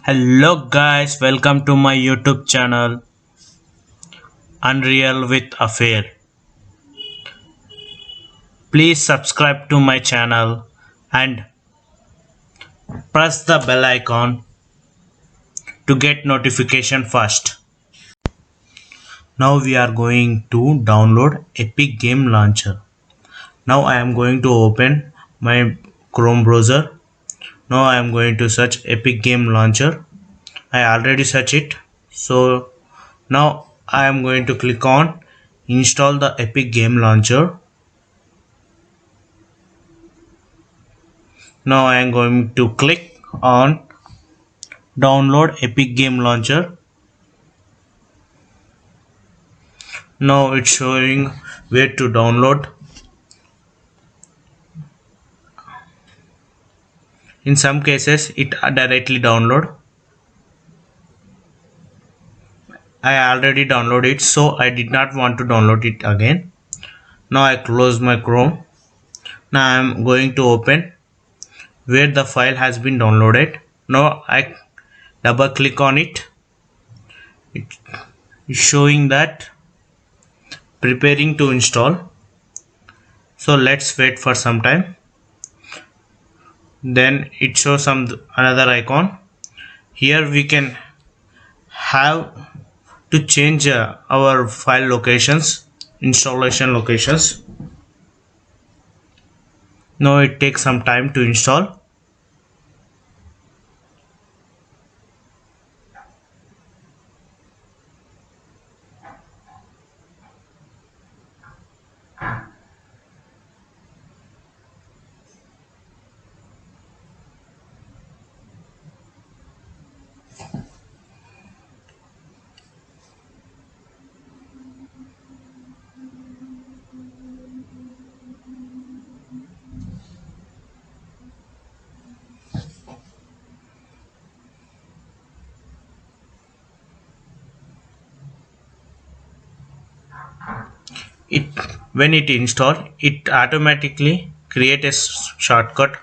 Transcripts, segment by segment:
Hello guys, welcome to my YouTube channel Unreal with Affair. Please subscribe to my channel and press the bell icon to get notification first. Now we are going to download Epic Game Launcher. Now I am going to open my Chrome browser. Now I am going to search Epic Game Launcher. I already searched it. So now I am going to click on install the Epic Game Launcher. Now I am going to click on download Epic Game Launcher. Now it's showing where to download. In some cases it directly download. I already downloaded it, so I did not want to download it again. Now I close my Chrome. Now I am going to open where the file has been downloaded. Now I double click on it. It is showing that preparing to install. So let's wait for some time. Then it shows some another icon. Here we can have to change our file locations, installation locations. Now it takes some time to install. It when it install, it automatically create a shortcut.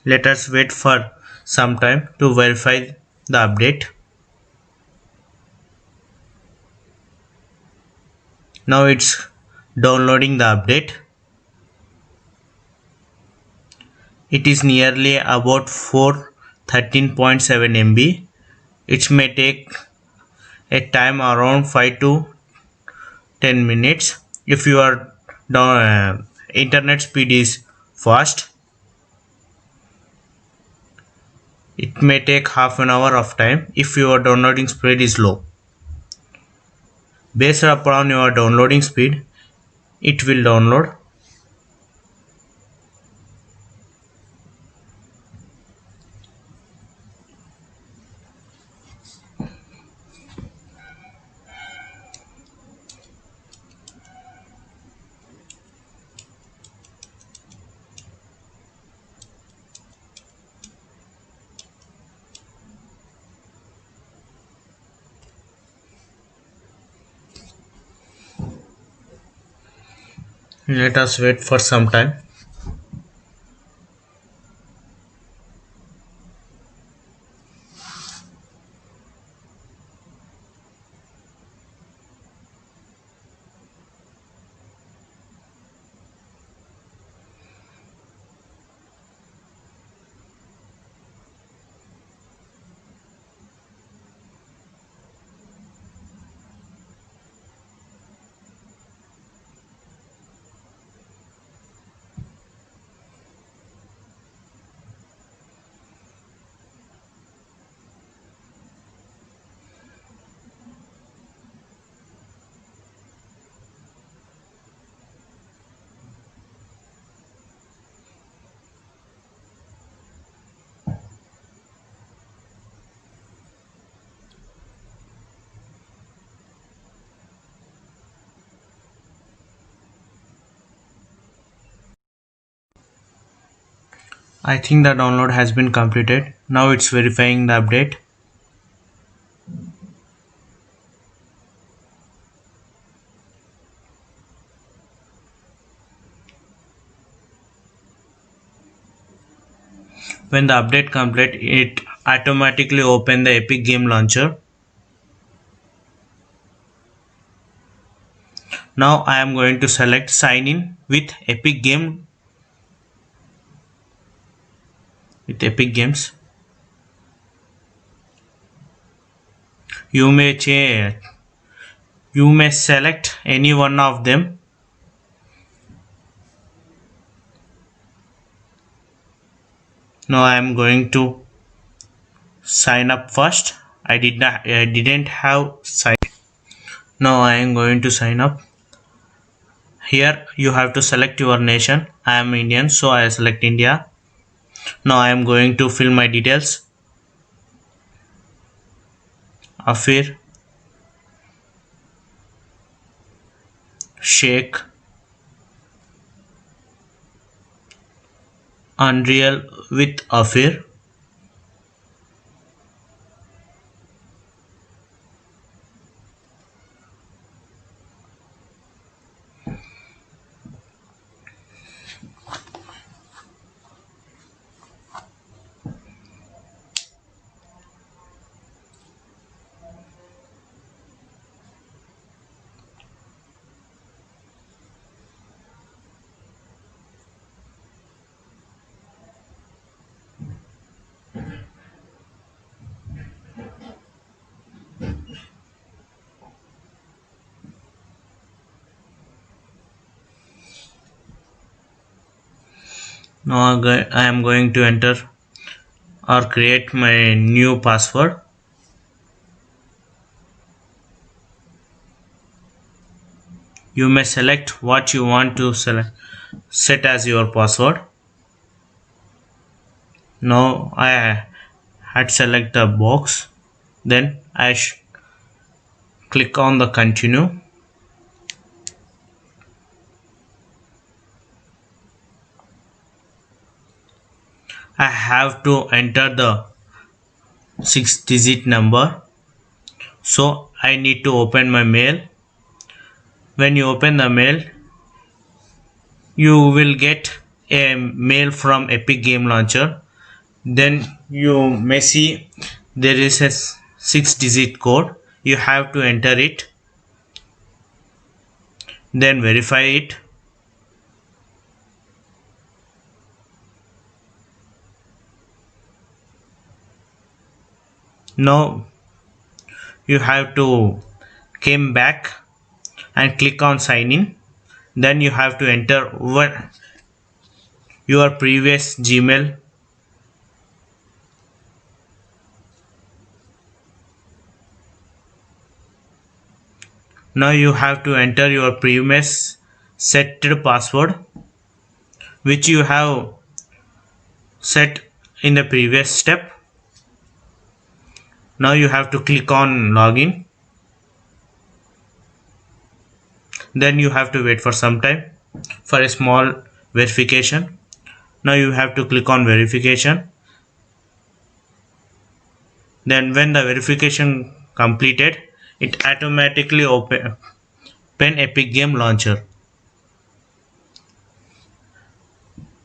Let us wait for some time to verify the update. Now it's downloading the update. It is nearly about 413.7 MB. It may take a time around 5 to 10 minutes. If your internet speed is fast, it may take half an hour of time. If your downloading speed is low, based upon your downloading speed, it will download. Let us wait for some time. I think the download has been completed. Now it's verifying the update. When the update complete, it automatically open the Epic Game Launcher. Now I am going to select sign in with Epic Games. You may select any one of them. Now I am going to sign up first. I didn't have sign. Now I am going to sign up. Here you have to select your nation. I am Indian, so I select India. Now I am going to fill my details. Afir, Sheikh, Unreal with Afir. Now I am going to enter or create my new password. You may select what you want to set as your password. Now I had select the box, then I click on the continue. I have to enter the 6-digit number, so I need to open my mail. When you open the mail, you will get a mail from Epic Game Launcher. Then you may see there is a 6-digit code. You have to enter it, then verify it. Now you have to come back and click on sign in. Then you have to enter your previous Gmail. Now you have to enter your previous set password which you have set in the previous step. Now you have to click on login. Then you have to wait for some time for a small verification. Now you have to click on verification. Then when the verification completed, it automatically open Epic Game Launcher.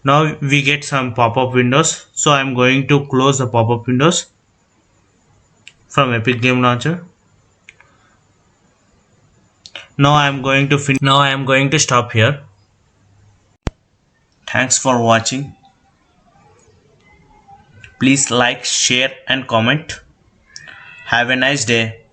Now we get some pop-up windows, so I'm going to close the pop-up windows from Epic Game Launcher. Now I am going to stop here. Thanks for watching. Please like, share and comment. Have a nice day.